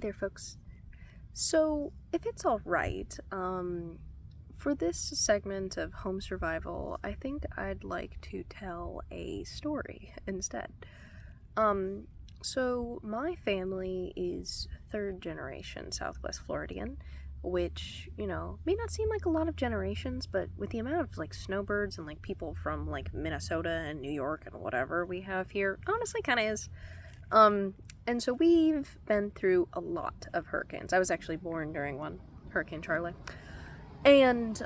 there, folks. So, if it's all right, for this segment of home survival, I think I'd like to tell a story instead. Um, so my family is third generation Southwest Floridian, which, may not seem like a lot of generations, but with the amount of like snowbirds and like people from like Minnesota and New York and whatever we have here, honestly kind of is. Um, and so we've been through a lot of hurricanes. I was actually born during one, Hurricane Charlie. And,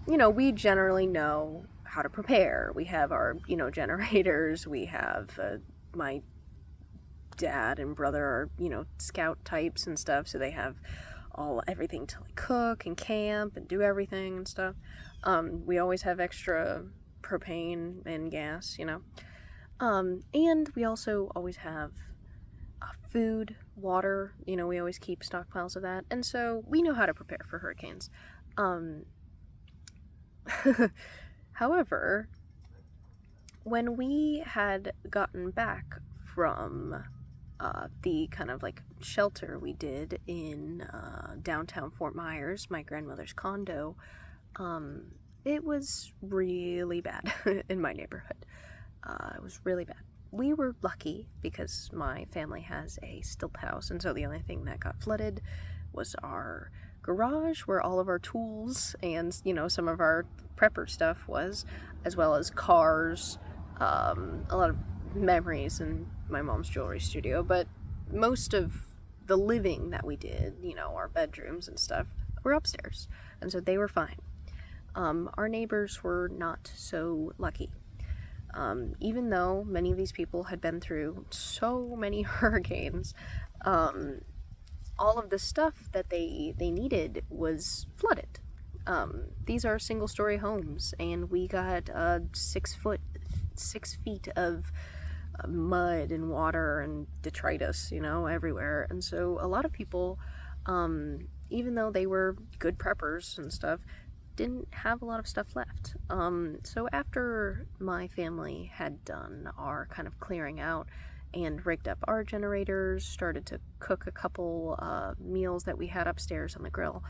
we generally know how to prepare. We have our, generators. We have my dad and brother are, scout types and stuff. So they have everything to like cook and camp and do everything and stuff. We always have extra propane and gas, and we also always have food, water, we always keep stockpiles of that. And so we know how to prepare for hurricanes. Um, However, when we had gotten back from the kind of like shelter we did in downtown Fort Myers, my grandmother's condo, it was really bad in my neighborhood. It was really bad. We were lucky because my family has a stilt house, and so the only thing that got flooded was our garage where all of our tools and, some of our prepper stuff was, as well as cars, a lot of memories in my mom's jewelry studio, but most of the living that we did, our bedrooms and stuff, were upstairs, and so they were fine. Our neighbors were not so lucky. Even though many of these people had been through so many hurricanes, all of the stuff that they needed was flooded. These are single-story homes, and we got 6 feet of mud and water and detritus, everywhere. And so a lot of people, even though they were good preppers and stuff, didn't have a lot of stuff left. So after my family had done our kind of clearing out and rigged up our generators, started to cook a couple meals that we had upstairs on the grill,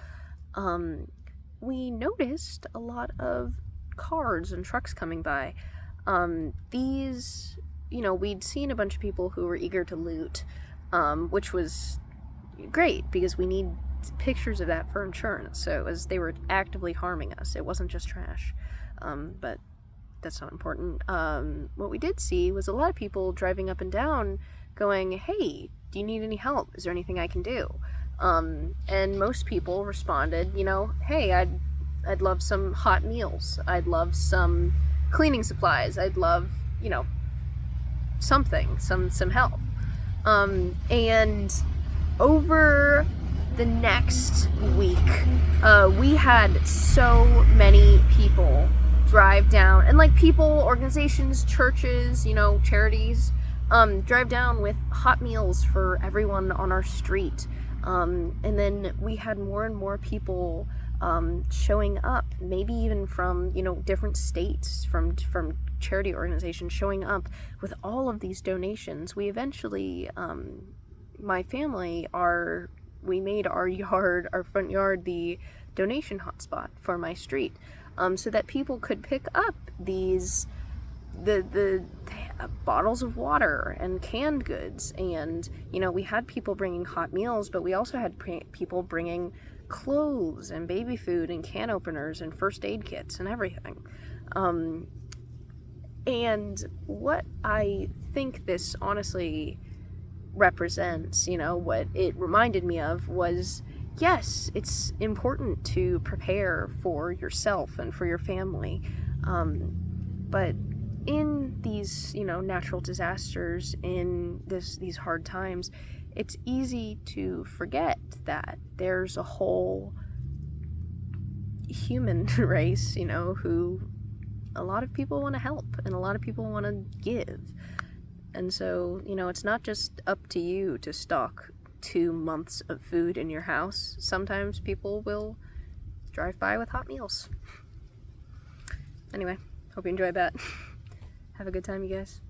we noticed a lot of cars and trucks coming by. These, we'd seen a bunch of people who were eager to loot, which was great because we need pictures of that for insurance. So it was, they were actively harming us. It wasn't just trash. But that's not important. What we did see was a lot of people driving up and down going, "Hey, do you need any help? Is there anything I can do?" And most people responded, "Hey, I'd love some hot meals. I'd love some cleaning supplies. I'd love, something, some help." And over the next week, we had so many people drive down, and like people, organizations, churches, charities, drive down with hot meals for everyone on our street. And then we had more and more people showing up, maybe even from, different states, from charity organizations showing up with all of these donations. We eventually, my family, we made our front yard, the donation hotspot for my street, so that people could pick up these, the bottles of water and canned goods. And, we had people bringing hot meals, but we also had people bringing clothes and baby food and can openers and first aid kits and everything. And what I think this honestly represents, what it reminded me of was, yes, it's important to prepare for yourself and for your family, but in these, natural disasters, in these hard times, it's easy to forget that there's a whole human race, who a lot of people want to help and a lot of people want to give. And so, it's not just up to you to stock 2 months of food in your house. Sometimes people will drive by with hot meals. Anyway, hope you enjoyed that. Have a good time, you guys.